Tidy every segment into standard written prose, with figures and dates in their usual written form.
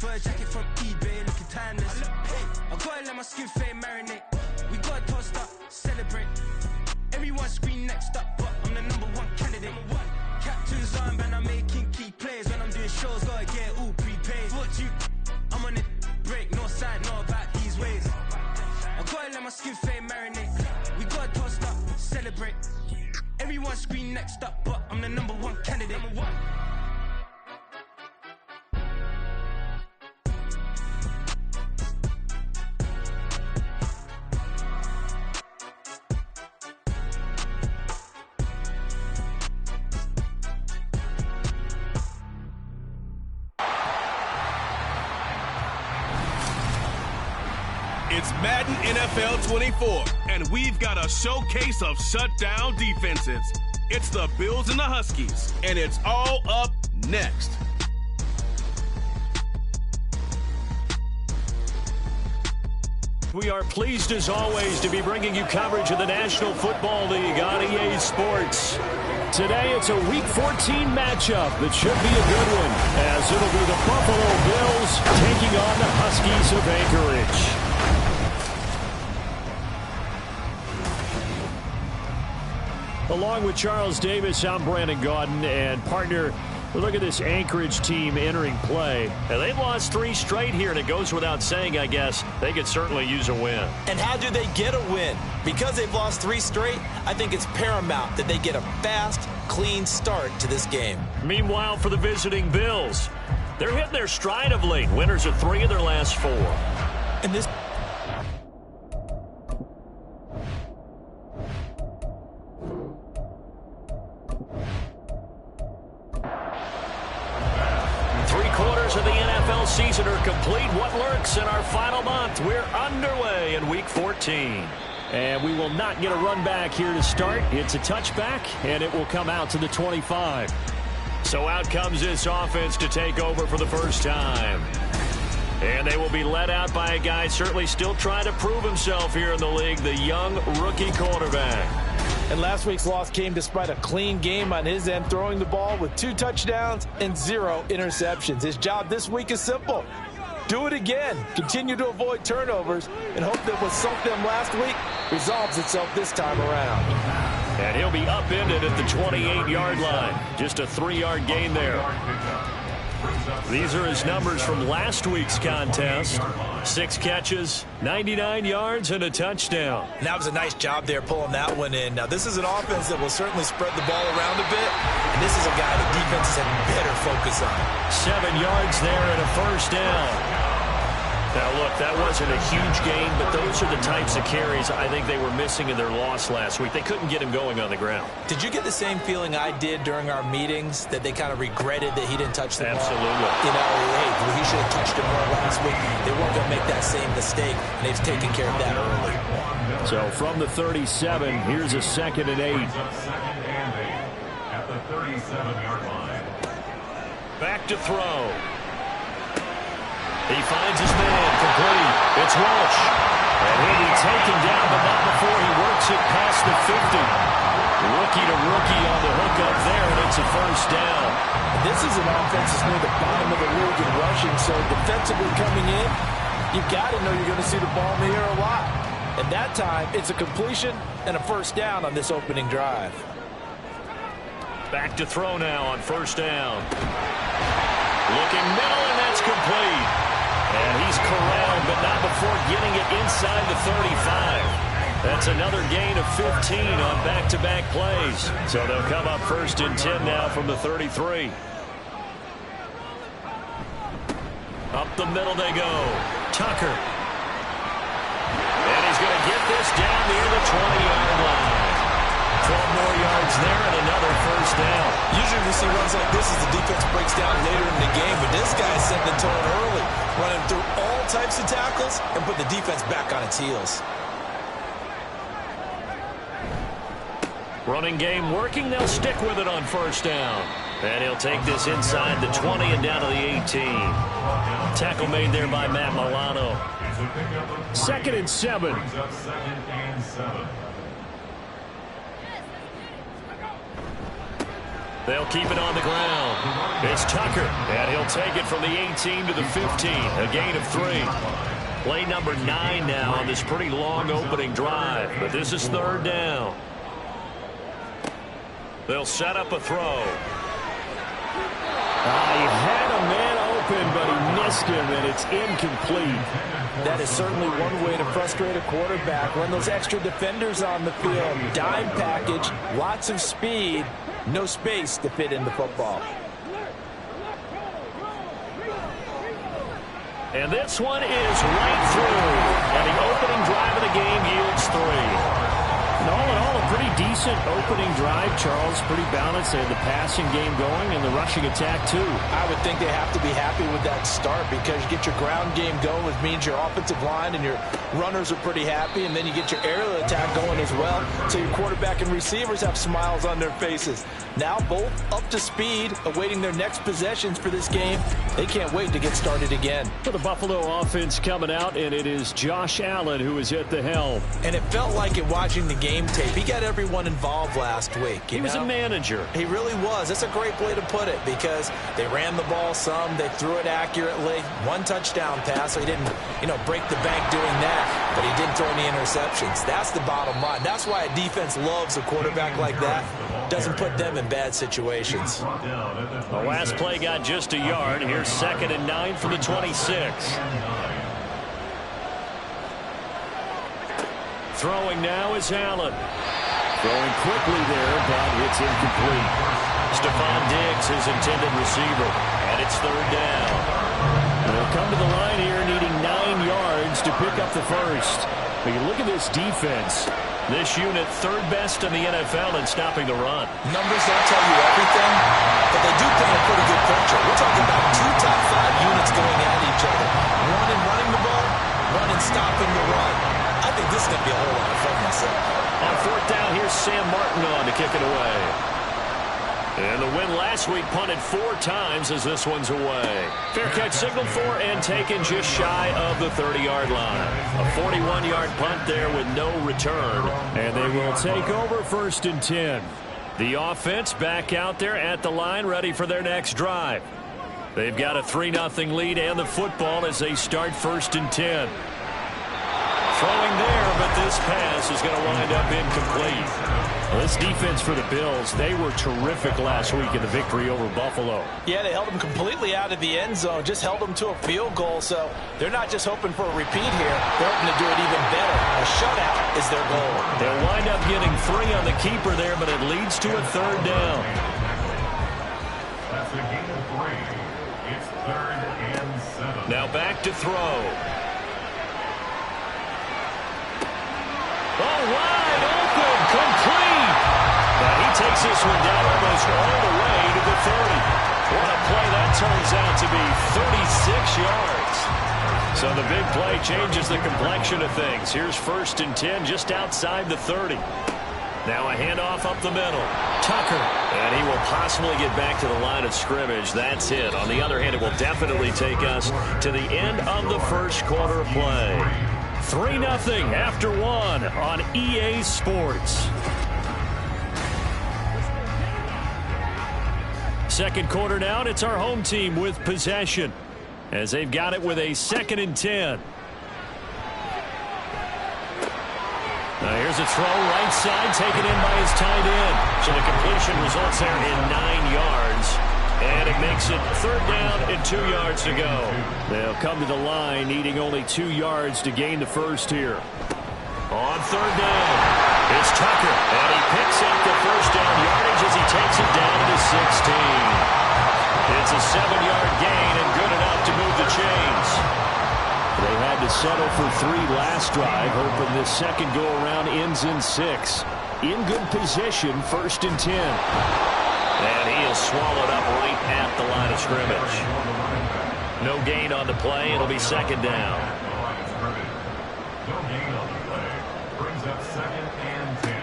fur jacket from eBay, looking timeless. I gotta let my skin fade marinate. We gotta toast up, celebrate. Everyone scream next up, but I'm the #1 candidate. Captain's armband, I'm making key plays. When I'm doing shows, gotta get all prepaid. What you? I'm on it, break, no side, no about these ways. I gotta let my skin fade marinate. We gotta toast up, celebrate. Everyone scream next up, but I'm the #1 candidate. It's Madden NFL 24, and we've got a showcase of shutdown defenses. It's the Bills and the Huskies, and it's all up next. We are pleased, as always, to be bringing you coverage of the National Football League on EA Sports. Today, it's a Week 14 matchup that should be a good one, as it'll be the Buffalo Bills taking on the Huskies of Anchorage. Along with Charles Davis, I'm Brandon Gaudin, and partner, look at this Anchorage team entering play. And they've lost 3 straight here, and it goes without saying, I guess, they could certainly use a win. And how do they get a win? Because they've lost 3 straight, I think it's paramount that they get a fast, clean start to this game. Meanwhile, for the visiting Bills, they're hitting their stride of late. Winners of 3 of their last 4. And this... Of the NFL season are complete. What lurks in our final month? We're underway in Week 14. And we will not get a run back here to start. It's a touchback, and it will come out to the 25. So out comes this offense to take over for the first time. And they will be led out by a guy certainly still trying to prove himself here in the league, the young rookie quarterback. And last week's loss came despite a clean game on his end, throwing the ball with 2 touchdowns and 0 interceptions. His job this week is simple. Do it again. Continue to avoid turnovers and hope that what sunk them last week resolves itself this time around. And he'll be upended at the 28-yard line. Just a 3-yard gain there. These are his numbers from last week's contest. 6 catches, 99 yards, and a touchdown. And that was a nice job there pulling that one in. Now, this is an offense that will certainly spread the ball around a bit. And this is a guy that defenses have better focus on. 7 yards there and a first down. Now, look, that wasn't a huge gain, but those are the types of carries I think they were missing in their loss last week. They couldn't get him going on the ground. Did you get the same feeling I did during our meetings, that they kind of regretted that he didn't touch the ball? Absolutely. You know, hey, he should have touched it more last week. They weren't going to make that same mistake, and they've taken care of that early. So from the 37, here's a 2nd and 8. At the 37-yard line. Back to throw. He finds his man, complete. It's Walsh. And he'll be taken down, but not before he works it past the 50. Rookie to rookie on the hookup there, and it's a first down. This is an offense that's near the bottom of the league in rushing, so defensively coming in, you've got to know you're going to see the ball in the air a lot. And that time, it's a completion and a first down on this opening drive. Back to throw now on first down. Looking middle, and that's complete. And he's corralled, but not before getting it inside the 35. That's another gain of 15 on back-to-back plays. So they'll come up 1st and 10 now from the 33. Up the middle they go. Tucker. And he's going to get this down near the 20-yard line. 12 more yards there and another first down. Usually we see runs like this as the defense breaks down later in the game, but this guy's setting the tone early, running through all types of tackles and put the defense back on its heels. Running game working. They'll stick with it on first down. And he'll take this inside the 20 and down to the 18. Tackle made there by Matt Milano. 2nd and 7. They'll keep it on the ground. It's Tucker, and he'll take it from the 18 to the 15, a gain of 3. Play number 9 now on this pretty long opening drive, but this is third down. They'll set up a throw. He had a man open, but he missed him, and it's incomplete. That is certainly one way to frustrate a quarterback. Run those extra defenders on the field. Dime package, lots of speed, no space to fit in the football. And this one is right through. And the opening drive of the game yields 3. And all in all, a pretty decent opening drive, Charles. Pretty balanced. They had the passing game going and the rushing attack, too. I would think they have to be happy with that start because you get your ground game going, which means your offensive line and your runners are pretty happy, and then you get your aerial attack going as well, so your quarterback and receivers have smiles on their faces. Now both up to speed, awaiting their next possessions for this game. They can't wait to get started again. For the Buffalo offense coming out, and it is Josh Allen who is at the helm. And it felt like it watching the game tape. He got everyone involved last week. He was a manager. He really was. That's a great way to put it because they ran the ball some. They threw it accurately. One touchdown pass, so he didn't, break the bank doing that, but he didn't throw any interceptions. That's the bottom line. That's why a defense loves a quarterback like that. Doesn't put them in bad situations. The last play got just a yard. Here's 2nd and 9 from the 26. Throwing now is Allen. Throwing quickly there, but it's incomplete. Stephon Diggs, his intended receiver, and it's third down. They'll come to the line here needing 9 yards to pick up the first. But you look at this defense. This unit third best in the NFL in stopping the run. Numbers don't tell you everything, but they do paint a pretty good picture. We're talking about 2 top 5 units going at each other. One in running the ball, one in stopping the run. I think this is going to be a whole lot of fun myself. On 4th down, here's Sam Martin on to kick it away. And the win last week punted 4 times as this one's away. Fair catch signaled for and taken just shy of the 30-yard line. A 41-yard punt there with no return. And they will take over 1st and 10. The offense back out there at the line ready for their next drive. They've got a 3-0 lead and the football as they start 1st and 10. Throwing there, but this pass is going to wind up incomplete. Well, this defense for the Bills, they were terrific last week in the victory over Buffalo. Yeah, they held them completely out of the end zone, just held them to a field goal, so they're not just hoping for a repeat here. They're hoping to do it even better. A shutout is their goal. They'll wind up getting 3 on the keeper there, but it leads to a third down. That's a gain of 3. It's 3rd and 7. Now back to throw. Oh, wide open, complete. Now he takes this one down almost all the way to the 30. What a play that turns out to be, 36 yards. So the big play changes the complexion of things. Here's 1st and 10 just outside the 30. Now a handoff up the middle. Tucker. And he will possibly get back to the line of scrimmage. That's it. On the other hand, it will definitely take us to the end of the first quarter of play. 3-0 after 1 on EA Sports. Second quarter now, it's our home team with possession as they've got it with a 2nd and 10. Now here's a throw right side taken in by his tight end. So the completion results there in 9 yards. And it makes it 3rd down and 2 yards to go. They'll come to the line needing only 2 yards to gain the first here. On 3rd down, it's Tucker. And he picks up the first down yardage as he takes it down to 16. It's a 7-yard gain and good enough to move the chains. They had to settle for 3 last drive, hoping this second go-around ends in 6. In good position, 1st and 10. And he is swallowed up right at the line of scrimmage. No gain on the play. It'll be 2nd down. No gain on the play. Brings up 2nd and 10.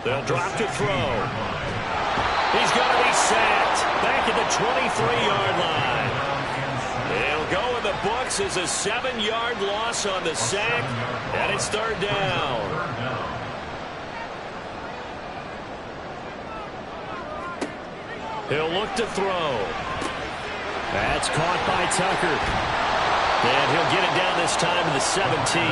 They'll drop to throw. He's going to be sacked back at the 23-yard line. They'll go in the books as a 7-yard loss on the sack, and it's 3rd down. He'll look to throw. That's caught by Tucker. And he'll get it down this time to the 17.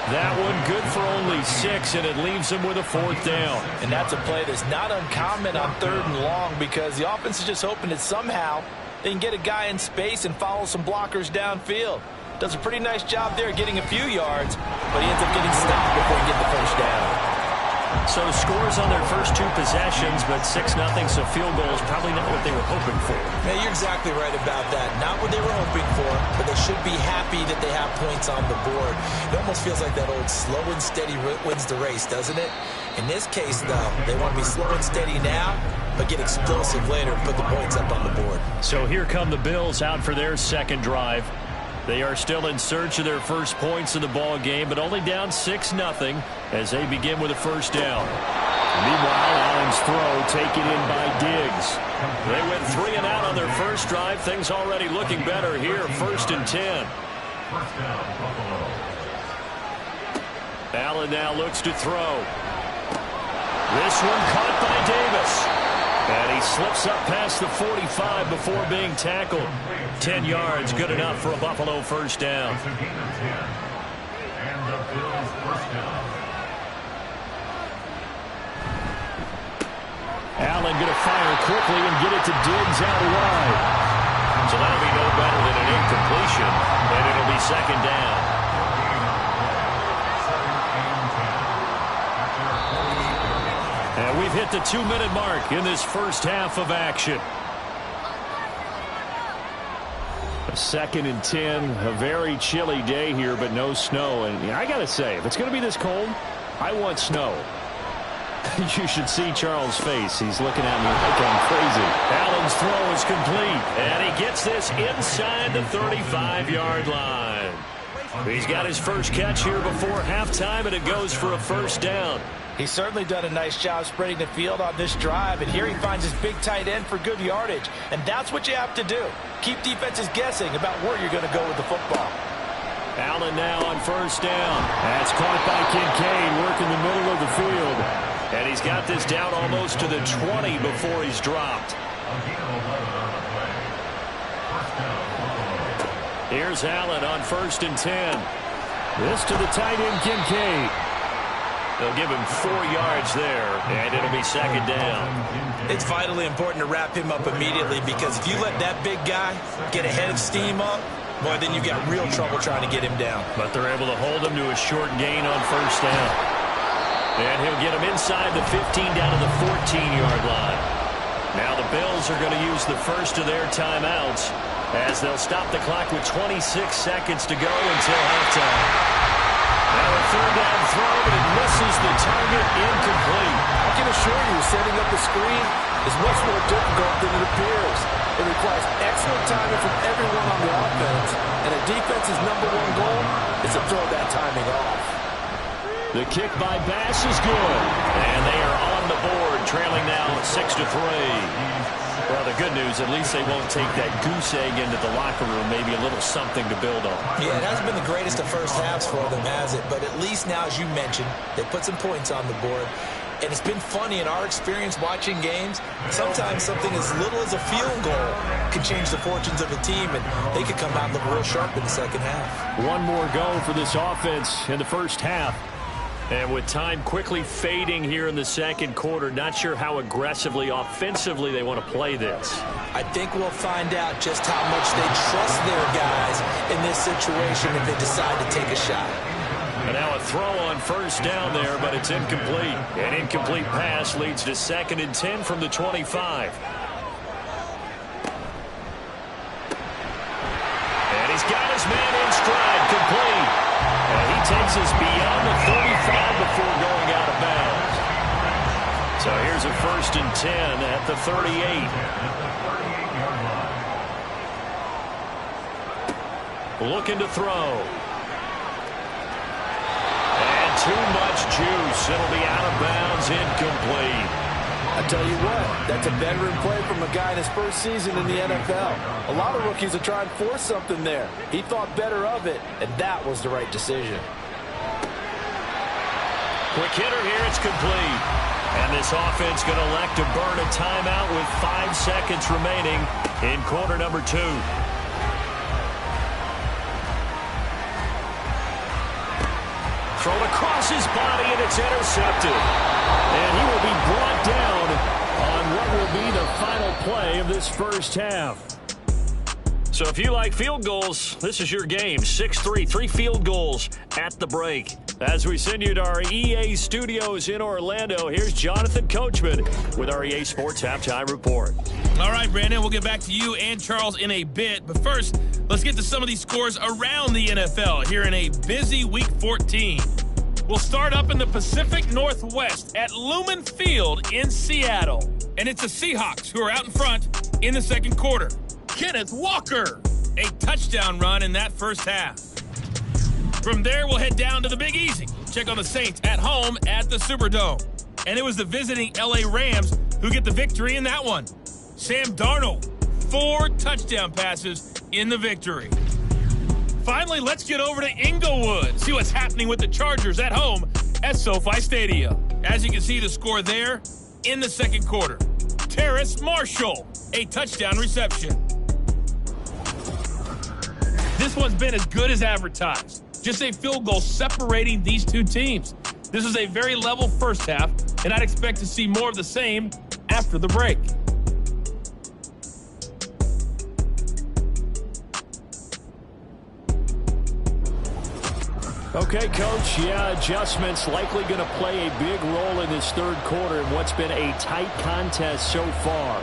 That one good for only 6, and it leaves him with a 4th down. And that's a play that's not uncommon on 3rd and long because the offense is just hoping that somehow they can get a guy in space and follow some blockers downfield. Does a pretty nice job there getting a few yards, but he ends up getting stopped before he gets the first down. So scores on their first 2 possessions, but 6-0, so field goal is probably not what they were hoping for. Yeah, you're exactly right about that. Not what they were hoping for, but they should be happy that they have points on the board. It almost feels like that old slow and steady wins the race, doesn't it? In this case, though, they want to be slow and steady now, but get explosive later and put the points up on the board. So here come the Bills out for their second drive. They are still in search of their first points in the ball game, but only down 6-0 as they begin with a first down. Meanwhile, Allen's throw taken in by Diggs. They went 3 and out on their first drive. Things already looking better here. 1st and 10. Allen now looks to throw. This one caught by Davis. And he slips up past the 45 before being tackled. 10 yards, good enough for a Buffalo first down. Allen going to fire quickly and get it to Diggs out wide. So that'll be no better than an incompletion, and it'll be 2nd down. And we've hit the 2-minute mark in this first half of action. A 2nd and 10, a very chilly day here, but no snow. And I got to say, if it's going to be this cold, I want snow. You should see Charles' face. He's looking at me like I'm crazy. Allen's throw is complete, and he gets this inside the 35-yard line. He's got his first catch here before halftime, and it goes for a first down. He's certainly done a nice job spreading the field on this drive, and here he finds his big tight end for good yardage. And that's what you have to do. Keep defenses guessing about where you're going to go with the football. Allen now on first down. That's caught by Kincaid, working the middle of the field. And he's got this down almost to the 20 before he's dropped. Here's Allen on 1st and 10. This to the tight end, Kincaid. They'll give him 4 yards there, and it'll be 2nd down. It's vitally important to wrap him up immediately because if you let that big guy get a head of steam up, boy, then you've got real trouble trying to get him down. But they're able to hold him to a short gain on first down. And he'll get him inside the 15 down to the 14-yard line. Now the Bills are going to use the first of their timeouts as they'll stop the clock with 26 seconds to go until halftime. Now a 3rd down throw, but it misses the target, incomplete. I can assure you, setting up the screen is much more difficult than it appears. It requires excellent timing from everyone on the offense, and a defense's #1 goal is to throw that timing off. The kick by Bass is good, and they are on the board, trailing now 6-3. Well, the good news, at least they won't take that goose egg into the locker room, maybe a little something to build on. Yeah, it hasn't been the greatest of first halves for them, has it? But at least now, as you mentioned, they put some points on the board. And it's been funny in our experience watching games. Sometimes something as little as a field goal can change the fortunes of a team, and they could come out and look real sharp in the second half. One more go for this offense in the first half. And with time quickly fading here in the second quarter, not sure how aggressively, offensively they want to play this. I think we'll find out just how much they trust their guys in this situation if they decide to take a shot. And now a throw on first down there, but it's incomplete. An incomplete pass leads to 2nd and 10 from the 25. And he's got his man in stride, complete. And he takes us beyond the 35 before going out of bounds. So here's a 1st and 10 at the 38. Looking to throw. And too much juice. It'll be out of bounds, incomplete. I tell you what, that's a veteran play from a guy in his first season in the NFL. A lot of rookies are trying to force something there. He thought better of it, and that was the right decision. Quick hitter here, it's complete. And this offense going to elect to burn a timeout with 5 seconds remaining in quarter number 2. Thrown across his body, and it's intercepted. And he will be brought down on what will be the final play of this first half. So if you like field goals, this is your game. 6-3, 3 field goals at the break. As we send you to our EA studios in Orlando, here's Jonathan Coachman with our EA Sports Halftime Report. All right, Brandon, we'll get back to you and Charles in a bit. But first, let's get to some of these scores around the NFL here in a busy Week 14. We'll start up in the Pacific Northwest at Lumen Field in Seattle. And it's the Seahawks who are out in front in the second quarter. Kenneth Walker, a touchdown run in that first half. From there, we'll head down to the Big Easy. Check on the Saints at home at the Superdome. And it was the visiting LA Rams who get the victory in that one. Sam Darnold, 4 touchdown passes in the victory. Finally, let's get over to Inglewood, see what's happening with the Chargers at home at SoFi Stadium. As you can see, the score there in the second quarter. Terrace Marshall, a touchdown reception. This one's been as good as advertised. Just a field goal separating these two teams. This is a very level first half, and I'd expect to see more of the same after the break. Okay, Coach, adjustments likely going to play a big role in this third quarter in what's been a tight contest so far.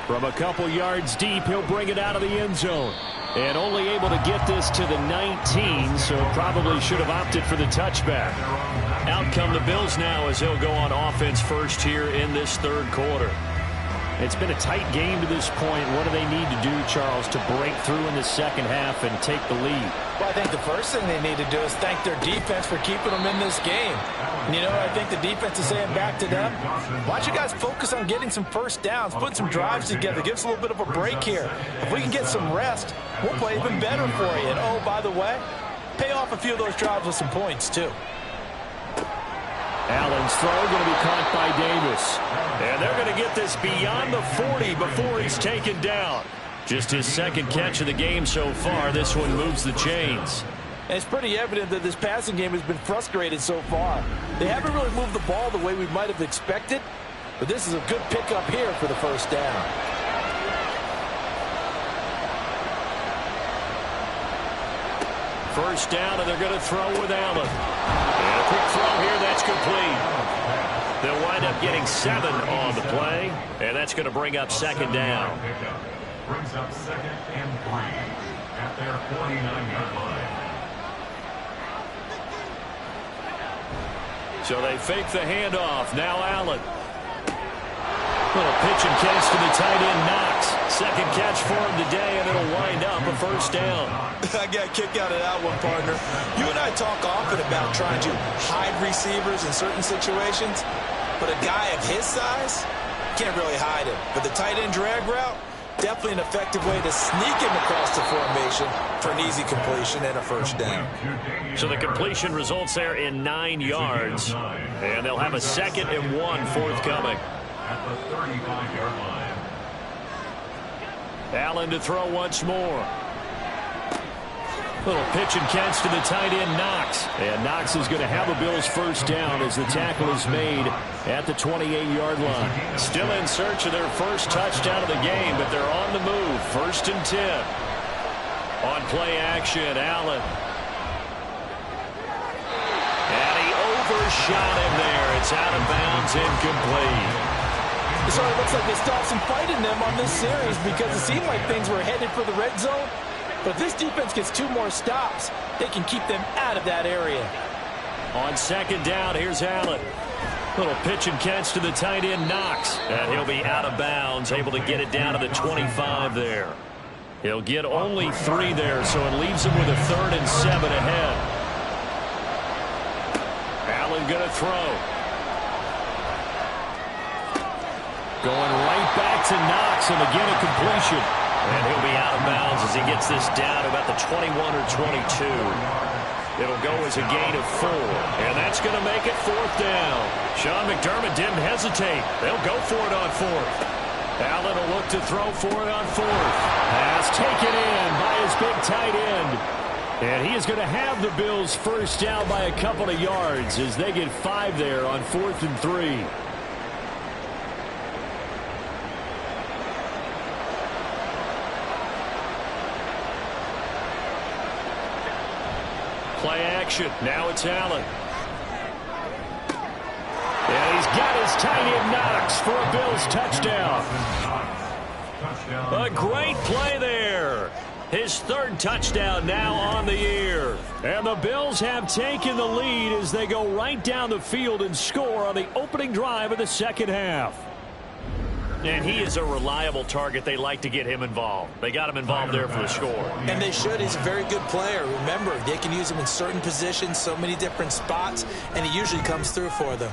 From a couple yards deep, he'll bring it out of the end zone. And only able to get this to the 19, so probably should have opted for the touchback. Out come the Bills now as they'll go on offense first here in this third quarter. It's been a tight game to this point. What do they need to do, Charles, to break through in the second half and take the lead? Well, I think the first thing they need to do is thank their defense for keeping them in this game. And, you know, I think the defense is saying back to them, why don't you guys focus on getting some first downs, putting some drives together, give us a little bit of a break here. If we can get some rest, we'll play even better for you. And, oh, by the way, pay off a few of those drives with some points, too. Allen's throw going to be caught by Davis. And they're going to get this beyond the 40 before he's taken down. Just his second catch of the game so far. This one moves the chains. And it's pretty evident that this passing game has been frustrated so far. They haven't really moved the ball the way we might have expected, but this is a good pickup here for the first down. First down, and they're going to throw with Allen. And a quick throw here, that's complete. They'll wind up getting 7 on the play, and that's going to bring up second down. Brings up 2nd and 3 at their 49-yard line. So they fake the handoff. Now Allen. Little pitch and catch to the tight end, Knox. Second catch for him today, and it'll wind up a first down. I got a kick out of that one, partner. You and I talk often about trying to hide receivers in certain situations, but a guy of his size can't really hide him. But the tight end drag route, definitely an effective way to sneak him across the formation for an easy completion and a first down. So the completion results there in 9 yards, and they'll have a 2nd and 1 forthcoming. At the 35-yard line. Allen to throw once more. Little pitch and catch to the tight end, Knox. And Knox is going to have a Bills first down as the tackle is made at the 28-yard line. Still in search of their first touchdown of the game, but they're on the move. 1st and 10. On play action, Allen. And he overshot him there. It's out of bounds, incomplete. So it looks like they stopped some fight in them on this series because it seemed like things were headed for the red zone. But if this defense gets 2 more stops, they can keep them out of that area. On second down, here's Allen. Little pitch and catch to the tight end, Knox. And he'll be out of bounds, able to get it down to the 25 there. He'll get only 3 there, so it leaves him with a 3rd and 7 ahead. Allen going to throw. Going right back to Knox, and again a completion. And he'll be out of bounds as he gets this down about the 21 or 22. It'll go as a gain of 4. And that's going to make it 4th down. Sean McDermott didn't hesitate. They'll go for it on 4th. Allen will look to throw for it on 4th. Pass taken in by his big tight end. And he is going to have the Bills first down by a couple of yards as they get 5 there on 4th and 3. Play action. Now it's Allen. And he's got his tight end Knox for a Bills touchdown. A great play there. His 3rd touchdown now on the year. And the Bills have taken the lead as they go right down the field and score on the opening drive of the second half. And he is a reliable target. They like to get him involved. They got him involved there for the score. And they should. He's a very good player. Remember, they can use him in certain positions, so many different spots, and he usually comes through for them.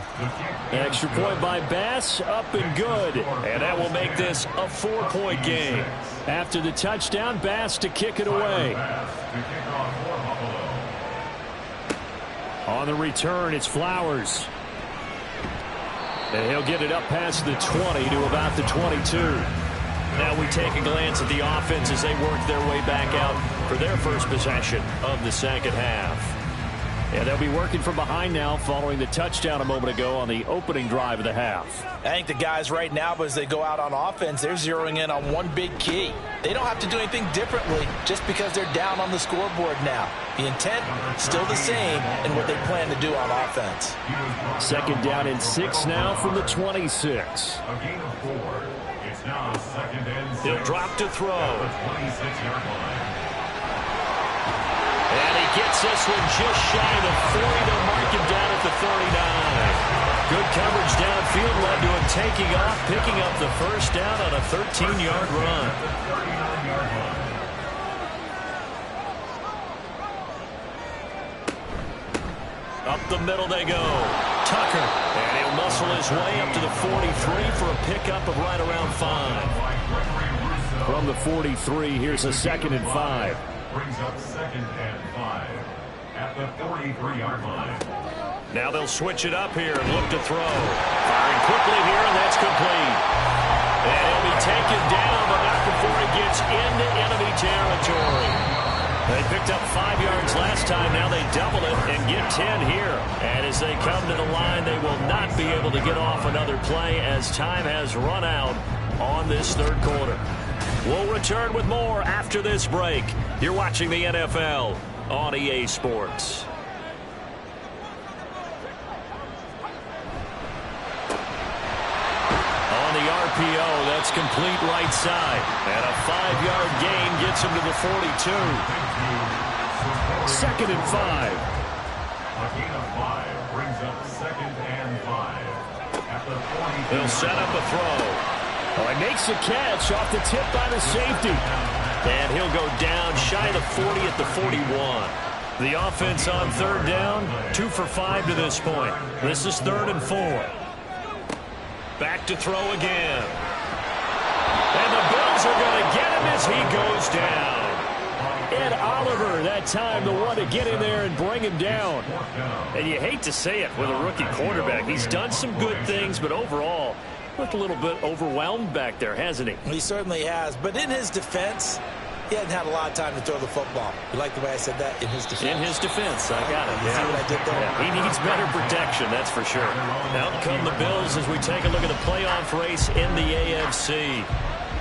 Extra point by Bass, up and good. And that will make this a 4-point game. After the touchdown, Bass to kick it away. On the return, it's Flowers. And he'll get it up past the 20 to about the 22. Now we take a glance at the offense as they work their way back out for their first possession of the second half. And they'll be working from behind now following the touchdown a moment ago on the opening drive of the half. I think the guys right now, as they go out on offense, they're zeroing in on one big key. They don't have to do anything differently just because they're down on the scoreboard now. The intent still the same in what they plan to do on offense. 2nd down and 6 now from the 26. A gain of 4. It's now 2nd and 6. He'll drop to throw. The 26-yard line. And he gets this one just shy of the 40. They'll mark him down at the 39. Good coverage downfield led to him taking off, picking up the first down on a 13-yard run. Up the middle they go. Tucker. And he'll muscle his way up to the 43 for a pickup of right around 5. From the 43, here's a 2nd and 5. Brings up 2nd and 5 at the 43-yard line. Now they'll switch it up here and look to throw. Firing quickly here, and that's complete. And he'll be taken down, but not before he gets into enemy territory. They picked up 5 yards last time. Now they double it and get 10 here. And as they come to the line, they will not be able to get off another play as time has run out on this 3rd quarter. We'll return with more after this break. You're watching the NFL on EA Sports. On the RPO, that's complete right side. And a 5-yard gain gets him to the 42. 2nd and 5. A gain of 5 brings up 2nd and 5 at the 40. He'll set up a throw. Oh, he makes a catch off the tip by the safety. And he'll go down shy of the 40 at the 41. The offense on 3rd down, 2 for 5 to this point. This is 3rd and 4. Back to throw again. And the Bills are going to get him as he goes down. Ed Oliver, that time the one to get in there and bring him down. And you hate to say it with a rookie quarterback. He's done some good things, but overall, looked a little bit overwhelmed back there, hasn't he? He certainly has. But in his defense, he hasn't had a lot of time to throw the football. You like the way I said that? In his defense. In his defense, I got it. You see what I did there? Yeah, he needs better protection, that's for sure. Out come the Bills as we take a look at the playoff race in the AFC.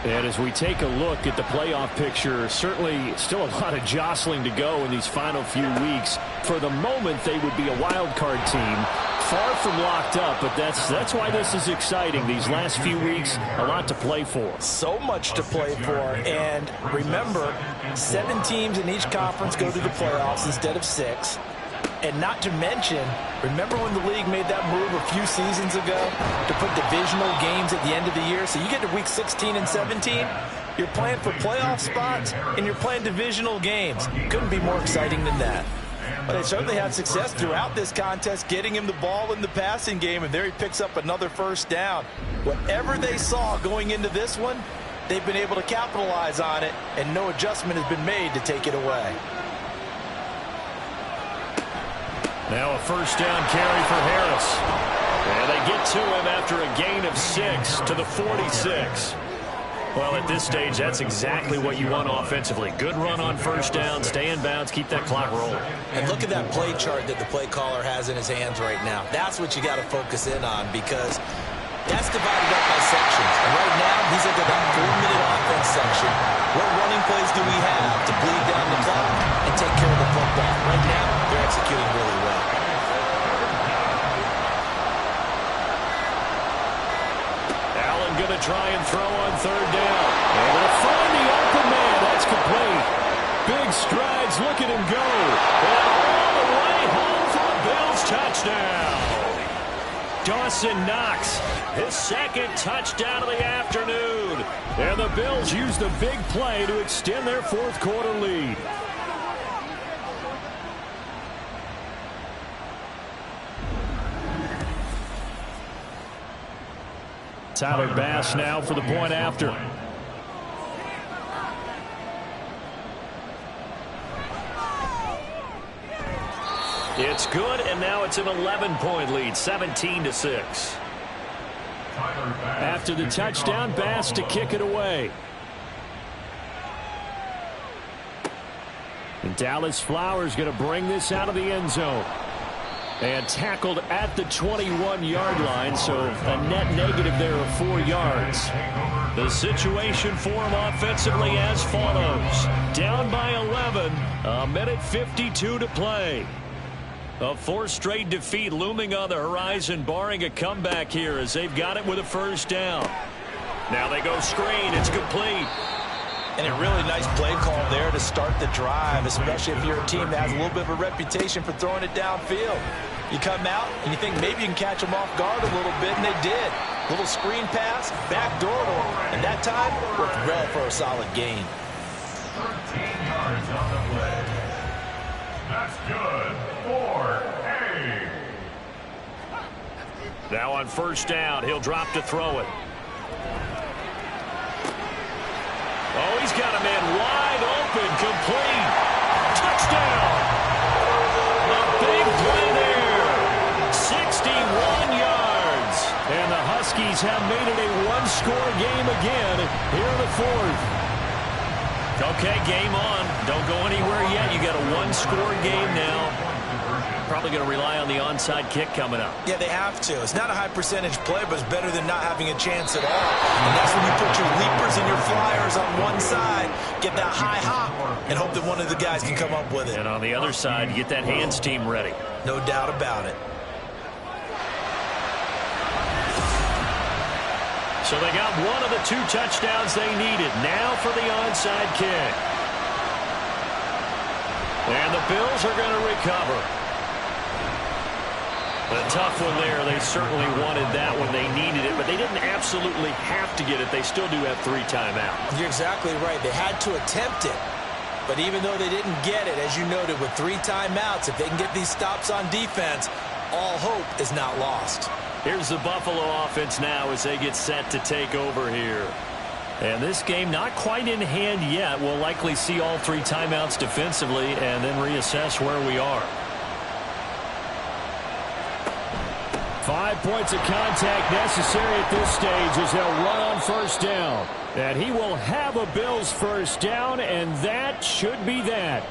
And as we take a look at the playoff picture, certainly still a lot of jostling to go in these final few weeks. For the moment, they would be a wild card team. Far from locked up, but that's why this is exciting. These last few weeks, a lot to play for. So much to play for. And remember, 7 teams in each conference go to the playoffs instead of 6. And not to mention, remember when the league made that move a few seasons ago to put divisional games at the end of the year? So you get to week 16 and 17, you're playing for playoff spots, and you're playing divisional games. Couldn't be more exciting than that. But they certainly had success throughout this contest, getting him the ball in the passing game, and there he picks up another first down. Whatever they saw going into this one, they've been able to capitalize on it, and no adjustment has been made to take it away. Now a first down carry for Harris. And they get to him after a gain of 6 to the 46. Well, at this stage, that's exactly what you want offensively. Good run on first down, stay in bounds, keep that clock rolling. And look at that play chart that the play caller has in his hands right now. That's what you got to focus in on, because that's divided up by sections. And right now, he's at that 4-minute offense section. What running plays do we have to bleed down the clock and take care of the football? Right now, they're executing really well. Allen going to try and throw on third down. And they'll find the open man. That's complete. Big strides. Look at him go. And all the way home for a Bills touchdown. Dawson Knox, his second touchdown of the afternoon. And the Bills use the big play to extend their fourth quarter lead. Tyler Bass now for the point after. It's good, and now it's an 11-point lead, 17-6. After the touchdown, Bass to kick it away. And Dallas Flowers going to bring this out of the end zone. And tackled at the 21-yard line, so a net negative there of 4 yards. The situation for him offensively as follows. Down by 11, a minute 52 to play. A 4th straight defeat looming on the horizon, barring a comeback here as they've got it with a first down. Now they go screen. It's complete. And a really nice play call there to start the drive, especially if you're a team that has a little bit of a reputation for throwing it downfield. You come out and you think maybe you can catch them off guard a little bit, and they did. Little screen pass, backdoor to them, and that time worked well for a solid gain. 13 yards on the play. That's good for A. Now on first down, he'll drop to throw it. Oh, he's got a man wide open, complete. Touchdown! A big play there. 61 yards. And the Huskies have made it a one-score game again here in the fourth. Okay, game on. Don't go anywhere yet. You got a one-score game now. Probably going to rely on the onside kick coming up. Yeah, they have to. It's not a high-percentage play, but it's better than not having a chance at all. And that's when you put your leapers and your flyers on one side, get that high hop, and hope that one of the guys can come up with it. And on the other side, you get that hands team ready. No doubt about it. So they got one of the 2 touchdowns they needed. Now for the onside kick. And the Bills are going to recover. A tough one there. They certainly wanted that when they needed it, but they didn't absolutely have to get it. They still do have 3 timeouts. You're exactly right. They had to attempt it. But even though they didn't get it, as you noted, with 3 timeouts, if they can get these stops on defense, all hope is not lost. Here's the Buffalo offense now as they get set to take over here. And this game not quite in hand yet. We'll likely see all 3 timeouts defensively and then reassess where we are. 5 points of contact necessary at this stage as they'll run on first down. And he will have a Bills first down, and that should be that.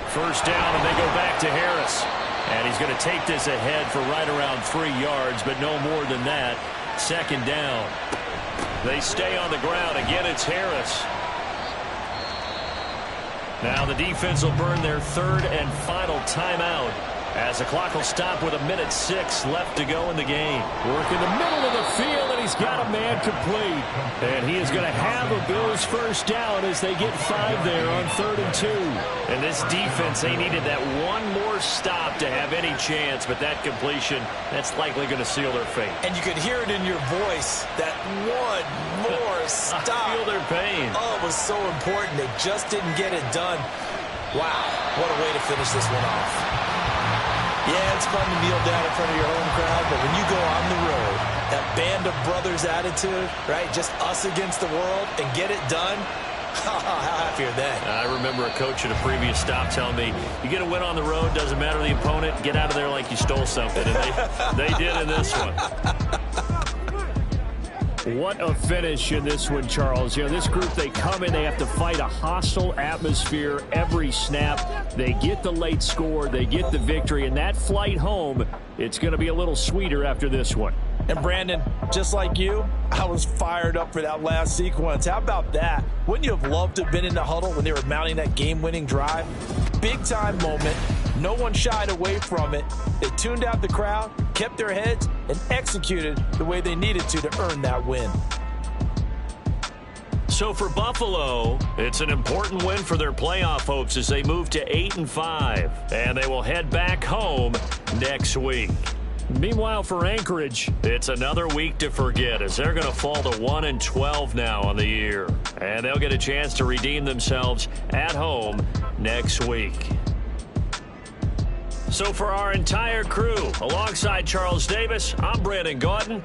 First down, and they go back to Harris. And he's going to take this ahead for right around 3 yards, but no more than that. Second down. They stay on the ground. Again, it's Harris. Now the defense will burn their 3rd and final timeout as the clock will stop with a minute 6 left to go in the game. Work in the middle of the field, and he's got a man complete. And he is going to have a Bills first down as they get 5 there on 3rd and 2. And this defense, they needed that one more stop to have any chance, but that completion, that's likely going to seal their fate. And you could hear it in your voice, that one more stop. I feel their pain. Oh, it was so important. They just didn't get it done. Wow, what a way to finish this one off. Yeah, it's fun to kneel down in front of your home crowd, but when you go on the road, that band of brothers attitude, right, just us against the world, and get it done, How happy are they? I remember a coach at a previous stop telling me, you get a win on the road, doesn't matter the opponent, get out of there like you stole something. And they did in this one. What a finish in this one, Charles. You know, this group, they come in, they have to fight a hostile atmosphere every snap. They get the late score, they get the victory, and that flight home, it's going to be a little sweeter after this one. And Brandon, just like you, I was fired up for that last sequence. How about that? Wouldn't you have loved to have been in the huddle when they were mounting that game-winning drive? Big-time moment. No one shied away from it. They tuned out the crowd, kept their heads, and executed the way they needed to earn that win. So for Buffalo, it's an important win for their playoff hopes as they move to 8-5, and they will head back home next week. Meanwhile, for Anchorage, it's another week to forget as they're going to fall to 1-12 now on the year, and they'll get a chance to redeem themselves at home next week. So for our entire crew, alongside Charles Davis, I'm Brandon Gaudin.